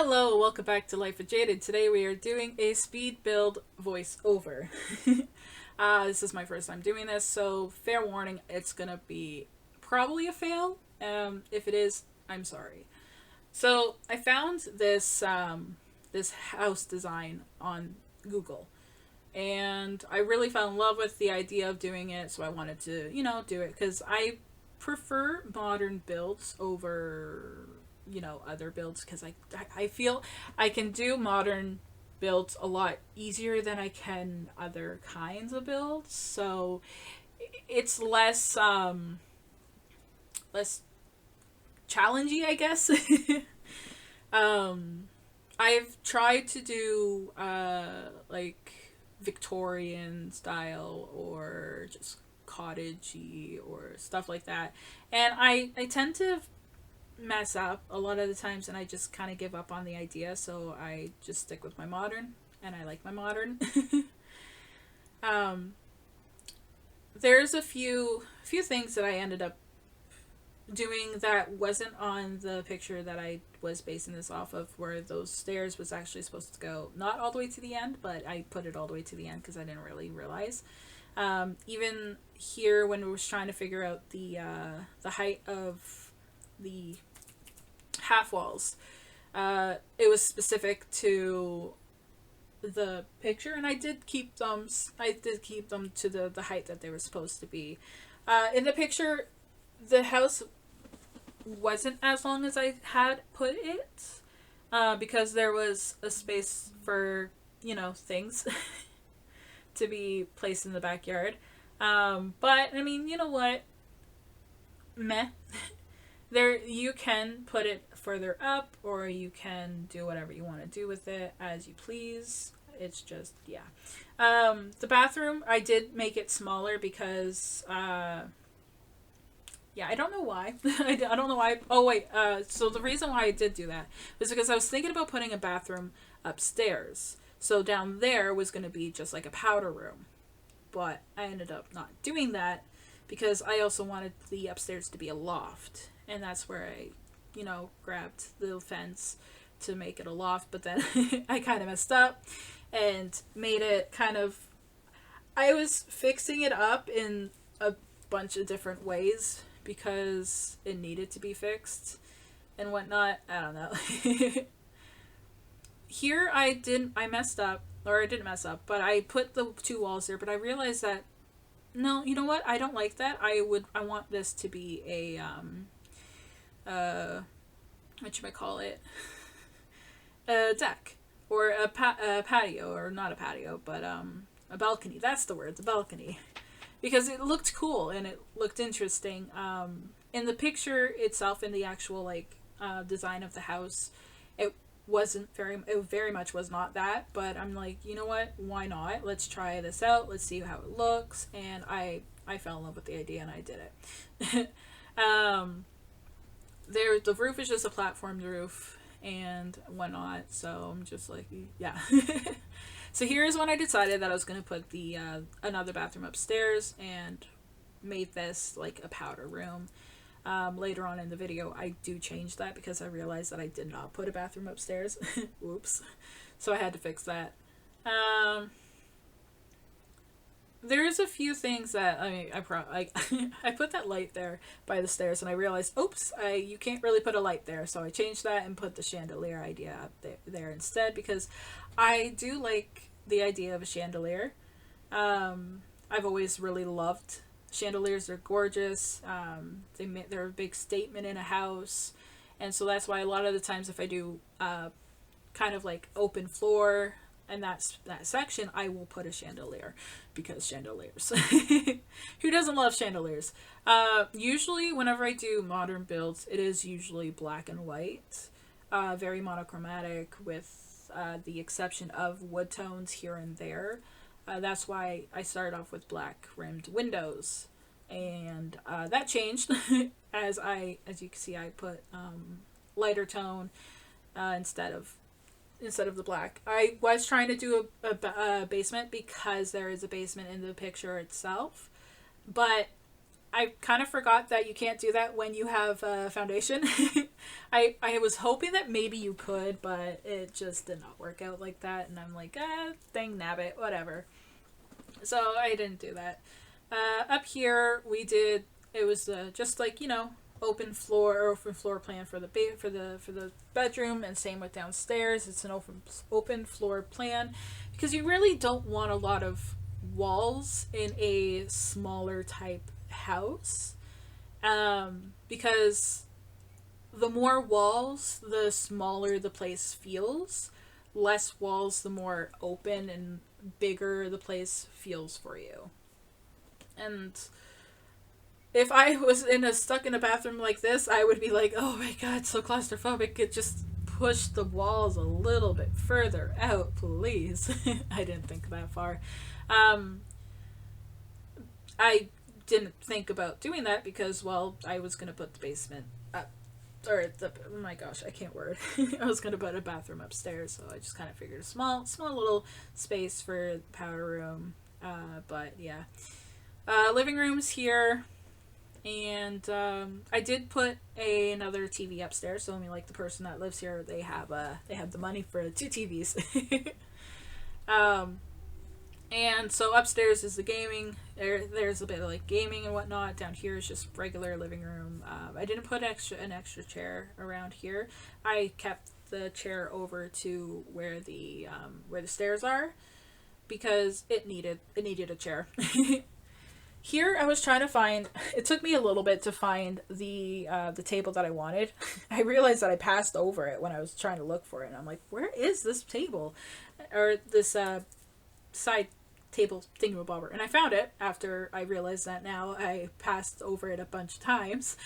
Hello, welcome back to Life with Jaded. Today we are doing a speed build voiceover. This is my first time doing this, so fair warning, it's gonna be probably a fail. If it is, I'm sorry. So I found this house design on Google, and I really fell in love with the idea of doing it. So I wanted to, do it because I prefer modern builds over other builds because I feel I can do modern builds a lot easier than I can other kinds of builds. So it's less challenging, I guess. um I've tried to do like Victorian style or just cottagey or stuff like that, and I tend to mess up a lot of the times, and I just kind of give up on the idea, so I just stick with my modern, and I like my modern. um there's a few things that I ended up doing that wasn't on the picture that I was basing this off of, where those stairs was actually supposed to go not all the way to the end, but I put it all the way to the end because I didn't really realize. Even here, when we was trying to figure out the height of the half walls, it was specific to the picture, and I did keep them to the height that they were supposed to be. In the picture, the house wasn't as long as I had put it, because there was a space for things to be placed in the backyard. But I mean, you know what? Meh. There, you can put it further up, or you can do whatever you want to do with it as you please. It's just, yeah. The bathroom, I did make it smaller because yeah, I don't know why. I don't know why. Oh wait, so the reason why I did do that was because I was thinking about putting a bathroom upstairs. So down there was going to be just like a powder room, but I ended up not doing that because I also wanted the upstairs to be a loft, and that's where I, grabbed the fence to make it a loft. But then I kind of messed up and made it kind of. I was fixing it up in a bunch of different ways because it needed to be fixed and whatnot. I don't know. Here I messed up, or I didn't mess up, but I put the two walls there, but I realized that no, you know what? I don't like that. I want this to be a what you might call it, a deck, or a patio, or not a patio, but a balcony. That's the word, the balcony, because it looked cool and it looked interesting. In the picture itself, in the actual design of the house, it it very much was not that, but I'm like, you know what, why not, let's try this out, let's see how it looks, and I fell in love with the idea and I did it. The roof is just a platformed roof and whatnot, so I'm just like, yeah. So here's when I decided that I was going to put the another bathroom upstairs and made this like a powder room. Later on in the video, I do change that because I realized that I did not put a bathroom upstairs. Oops. So I had to fix that. There's a few things that I put that light there by the stairs, and I realized, oops, you can't really put a light there. So I changed that and put the chandelier idea up there instead, because I do like the idea of a chandelier. I've always really loved chandeliers. Are gorgeous. They're a big statement in a house, and so that's why a lot of the times if I do kind of like open floor and that section, I will put a chandelier, because chandeliers. Who doesn't love chandeliers? Usually whenever I do modern builds, it is usually black and white, very monochromatic, with the exception of wood tones here and there. That's why I started off with black rimmed windows, and that changed as you can see, I put lighter tone instead of the black. I was trying to do a basement because there is a basement in the picture itself, but I kind of forgot that you can't do that when you have foundation. I was hoping that maybe you could, but it just did not work out like that. And I'm like, dang nabbit, whatever. So I didn't do that. Up here, we did. It was just like, open floor plan for the for the bedroom, and same with downstairs. It's an open floor plan because you really don't want a lot of walls in a smaller type house, because the more walls, the smaller the place feels. Less walls, the more open and bigger the place feels for you. And if I was stuck in a bathroom like this, I would be like, "Oh my god, so claustrophobic." It just push the walls a little bit further out, please. I didn't think that far. Um, I didn't think about doing that because, well, I was gonna put the basement up, or oh my gosh, I can't word. I was gonna put a bathroom upstairs, so I just kind of figured a small little space for the powder room. But yeah, living room's here. And I did put another TV upstairs. So I mean, like the person that lives here, they have the money for two TVs. um, and so upstairs is the gaming. There's a bit of like gaming and whatnot. Down here is just regular living room. I didn't put an extra chair around here. I kept the chair over to where the stairs are because it needed a chair. Here, I was trying to find. It took me a little bit to find the table that I wanted. I realized that I passed over it when I was trying to look for it, and I'm like, "Where is this table, or this side table thingamabobber?" And I found it after I realized that. Now I passed over it a bunch of times.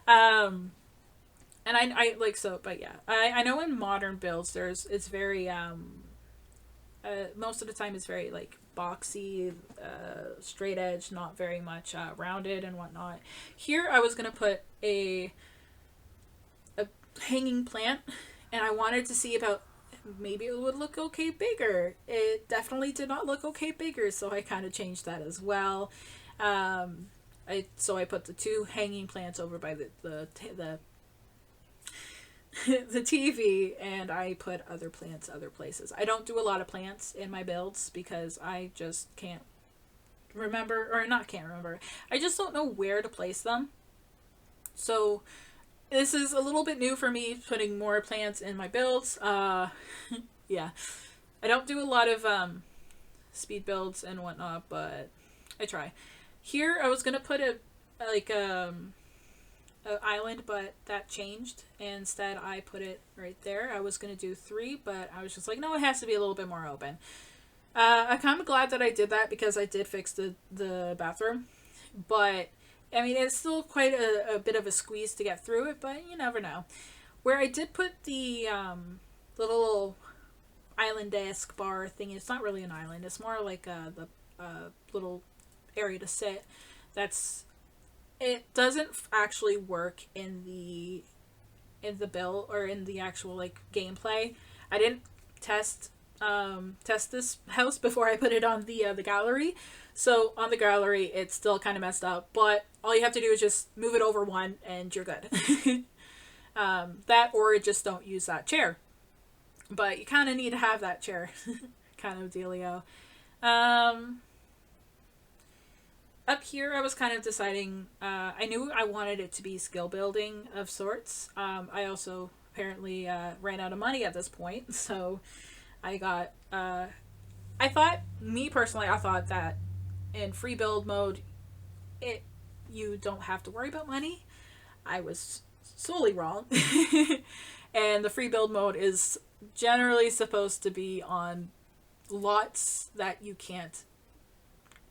And I like so, but yeah, I know in modern builds it's very most of the time it's very like boxy, straight edge, not very much rounded and whatnot. Here I was gonna put a hanging plant, and I wanted to see about maybe it would look okay bigger. It definitely did not look okay bigger, so I kind of changed that as well. I put the two hanging plants over by the the TV, and I put other plants other places. I don't do a lot of plants in my builds because I just can't remember, or not can't remember. I just don't know where to place them. So this is a little bit new for me, putting more plants in my builds. Yeah. I don't do a lot of speed builds and whatnot, but I try. Here I was gonna put a island, but that changed. Instead, I put it right there. I was gonna do 3, but I was just like, no, it has to be a little bit more open. I'm kind of glad that I did that because I did fix the bathroom, but I mean it's still quite a bit of a squeeze to get through it. But you never know. Where I did put the little island-esque bar thing. It's not really an island. It's more like the little area to sit. It doesn't actually work in the build or in the actual like gameplay. I didn't test this house before I put it on the gallery. So on the gallery, it's still kind of messed up. But all you have to do is just move it over one, and you're good. That, or just don't use that chair. But you kind of need to have that chair, kind of dealio. Up here, I was kind of deciding. I knew I wanted it to be skill building of sorts. I also apparently ran out of money at this point, so I got. I thought that in free build mode, you don't have to worry about money. I was solely wrong, and the free build mode is generally supposed to be on lots that you can't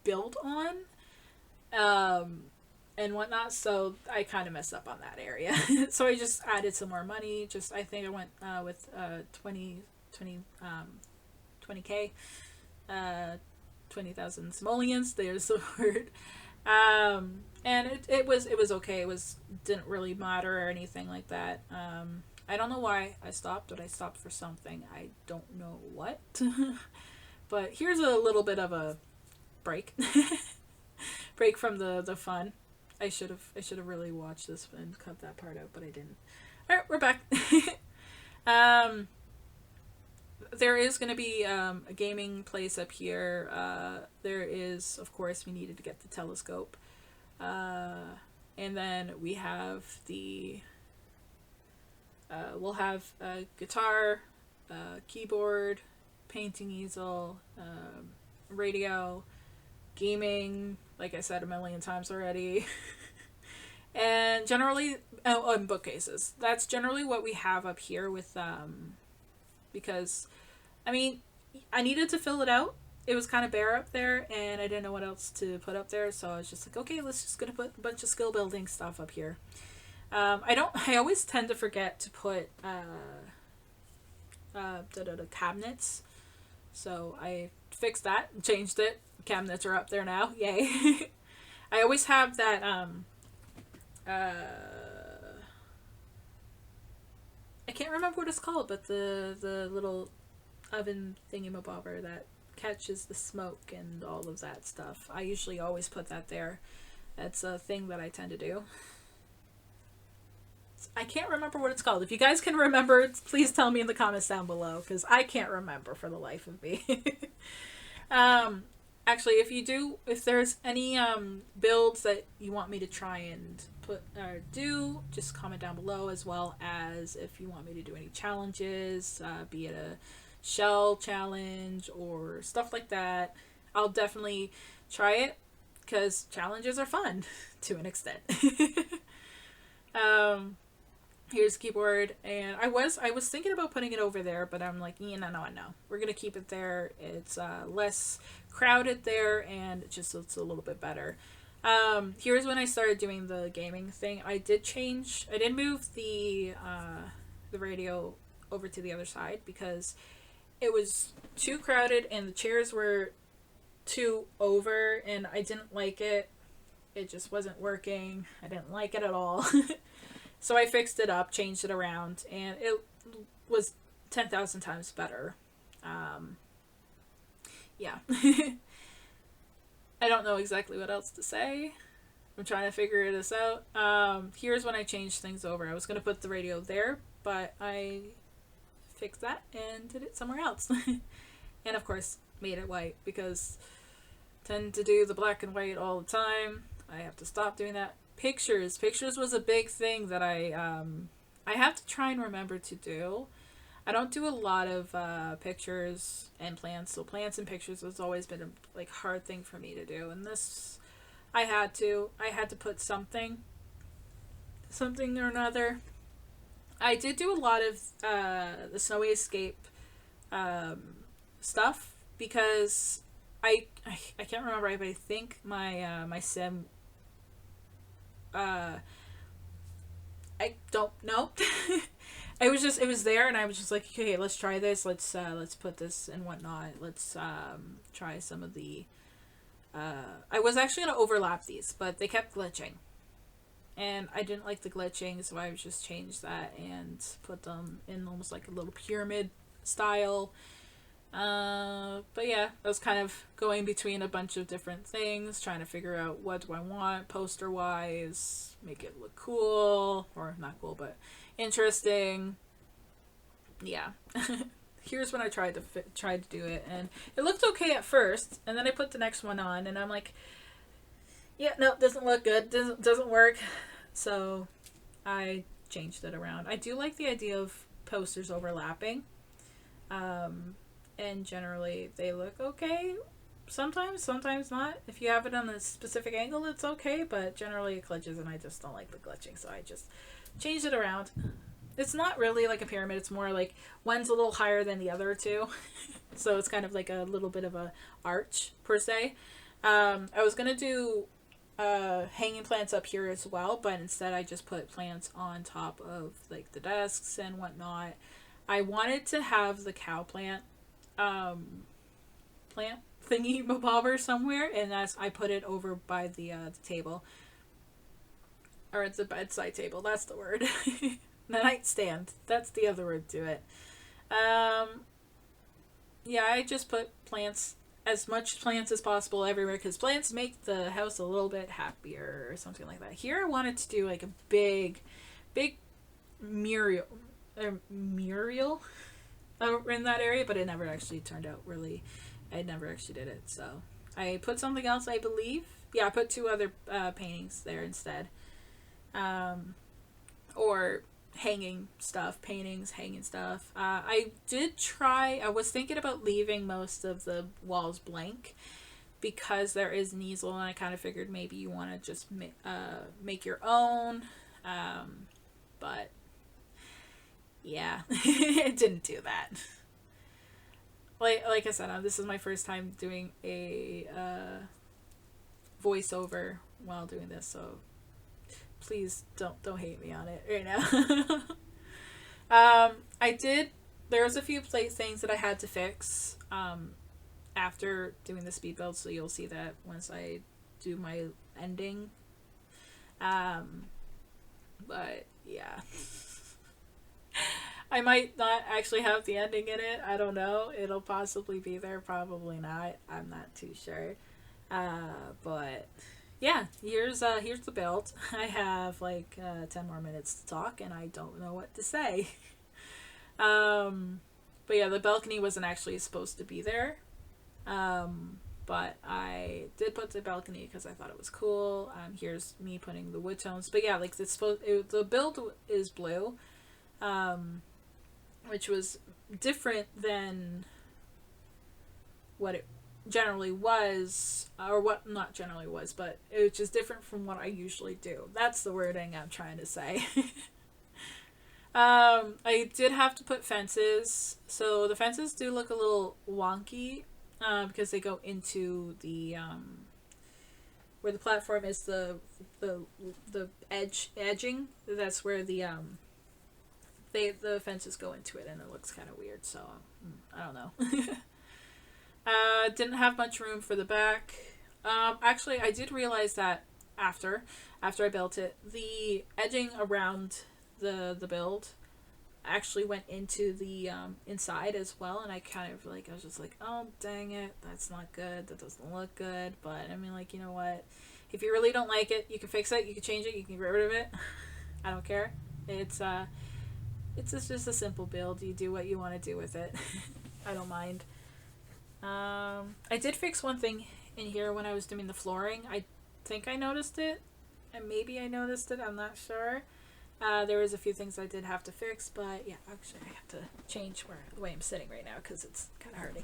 build on. And whatnot, so I kind of messed up on that area. So I just added some more money. I think I went with 20k, 20,000 simoleons. There's the word. And it was okay. Didn't really matter or anything like that. I don't know why I stopped, but I stopped for something. I don't know what. But here's a little bit of a break. break from the fun. I should have really watched this and cut that part out, but I didn't. All right, we're back. um, there is going to be a gaming place up here. There is, of course, we needed to get the telescope. And then we have we'll have a guitar, keyboard, painting easel, radio, gaming, like I said a million times already. And generally, and bookcases. That's generally what we have up here with, because, I mean, I needed to fill it out. It was kind of bare up there, and I didn't know what else to put up there, so I was just like, okay, let's just gonna put a bunch of skill building stuff up here. I always tend to forget to put cabinets, so I fixed that, changed it. Cabinets are up there now, yay. I always have that I can't remember what it's called, but the little oven thingamabobber that catches the smoke and all of that stuff. I usually always put that there. That's a thing that I tend to do. I can't remember what it's called. If you guys can remember, please tell me in the comments down below, because I can't remember for the life of me. Actually, if there's any builds that you want me to try and put or do, just comment down below, as well as if you want me to do any challenges, be it a shell challenge or stuff like that. I'll definitely try it, because challenges are fun to an extent. Here's the keyboard, and I was thinking about putting it over there, but I'm like, no. We're gonna keep it there. It's less crowded there, and it just looks a little bit better. Here's when I started doing the gaming thing. I did move the radio over to the other side, because it was too crowded and the chairs were too over, and I didn't like it. It just wasn't working. I didn't like it at all. So I fixed it up, changed it around, and it was 10,000 times better. Yeah. I don't know exactly what else to say. I'm trying to figure this out. Here's when I changed things over. I was going to put the radio there, but I fixed that and did it somewhere else. And of course, made it white, because I tend to do the black and white all the time. I have to stop doing that. Pictures was a big thing that I have to try and remember to do. I don't do a lot of pictures and plants, so plants and pictures has always been a hard thing for me to do, and this I had to put something or another. I did do a lot of the Snowy Escape stuff, because I can't remember, but I think my sim, I don't know. It was there, and I was just like, okay, let's try this. Let's put this and whatnot. Let's try some of the. I was actually gonna overlap these, but they kept glitching, and I didn't like the glitching, so I just changed that and put them in almost like a little pyramid style. But yeah, I was kind of going between a bunch of different things, trying to figure out what do I want poster wise, make it look cool, or not cool, but interesting. Yeah. Here's when I tried to do it, and it looked okay at first, and then I put the next one on, and I'm like, yeah, no, doesn't look good, doesn't work. So I changed it around. I do like the idea of posters overlapping. And generally they look okay. Sometimes not. If you have it on a specific angle, it's okay, but generally it glitches, and I just don't like the glitching, so I just changed it around. It's not really like a pyramid, it's more like one's a little higher than the other two. So it's kind of like a little bit of a arch, per se. I was gonna do hanging plants up here as well, but instead I just put plants on top of like the desks and whatnot. I wanted to have the cow plant thingy bobber somewhere, and I put it over by the table, or it's a bedside table. That's the word. The nightstand. That's the other word to it. Yeah, I just put plants as much plants as possible everywhere because plants make the house a little bit happier or something like that. Here I wanted to do like a big mural in that area, but it never actually turned out really. I never actually did it, so I put something else, I believe. Yeah, I put 2 other paintings there instead, or hanging stuff, paintings, hanging stuff. I did try. I was thinking about leaving most of the walls blank because there is an easel, and I kind of figured maybe you want to just make your own, but yeah, it didn't do that. Like I said, this is my first time doing a voiceover while doing this, so please don't hate me on it right now. There was a few things that I had to fix after doing the speed build, so you'll see that once I do my ending. But yeah. I might not actually have the ending in it. I don't know. It'll possibly be there, probably not. I'm not too sure. But yeah, here's the build. I have like 10 more minutes to talk, and I don't know what to say. But yeah, the balcony wasn't actually supposed to be there. But I did put the balcony because I thought it was cool. Here's me putting the wood tones. But yeah, like the build is blue. Which was different than what it generally was, or what not generally was, but it was just different from what I usually do. That's the wording I'm trying to say. I did have to put fences, so the fences do look a little wonky because they go into the where the platform is, the edging. That's where the fences go into it, and it looks kind of weird, so I don't know. Didn't have much room for the back. Actually, I did realize that after I built it, the edging around the build actually went into the inside as well, and I was just like, oh dang it, that's not good, that doesn't look good. But I mean, like, you know what, if you really don't like it, you can fix it, you can change it, you can get rid of it. I don't care. It's just a simple build. You do what you want to do with it. I don't mind. I did fix one thing in here when I was doing the flooring. I think I noticed it, and maybe I noticed it, I'm not sure. There was a few things I did have to fix, but yeah, actually I have to change the way I'm sitting right now because it's kind of hurting.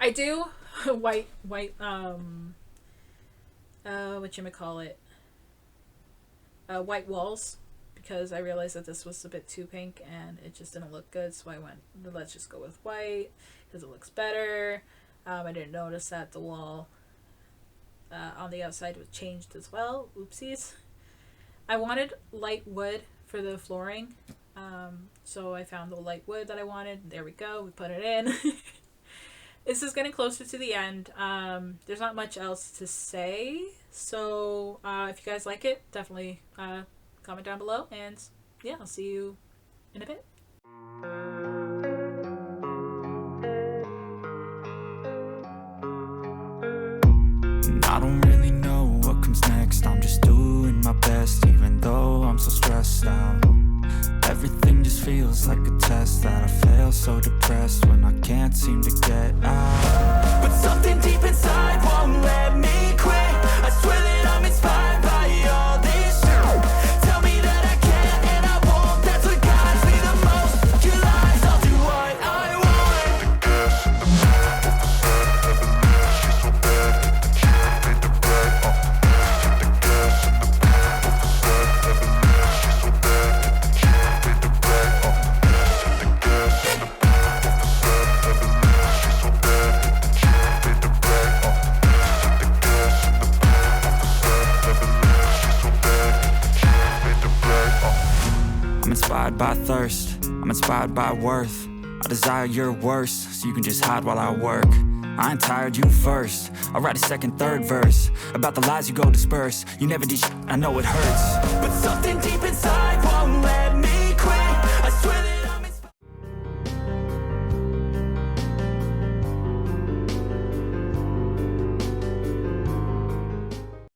I do white white walls, because I realized that this was a bit too pink and it just didn't look good, so I went, let's just go with white because it looks better. I didn't notice that the wall on the outside was changed as well. Oopsies. I wanted light wood for the flooring, so I found the light wood that I wanted. There we go, we put it in. This is getting closer to the end. There's not much else to say, so if you guys like it, definitely comment down below, and yeah, I'll see you in a bit. I don't really know what comes next. I'm just doing my best, even though I'm so stressed out. Everything just feels like a test that I fail, so depressed when I can't seem to get out. But something deep inside won't let me quit. I swear that I'm inspired by all this shit. Tell me that I can and I won't. That's what guides me the most. Your lies, I'll do what I want. The gas in the middle of the set, never leave. She's so bad, she made the bed. The gas in the middle of the set, never leave. She's so bad, she made the bed. The gas in the middle of the set, never leave. She's so bad, she made the bed. The gas in the middle of the set, never leave. She's so bad, she made the bed. I'm inspired by thirst, I'm inspired by worth. I desire your worst, so you can just hide while I work. I ain't tired, you first. I'll write a second, third verse about the lies you go disperse. You never did shit, I know it hurts, but something deep inside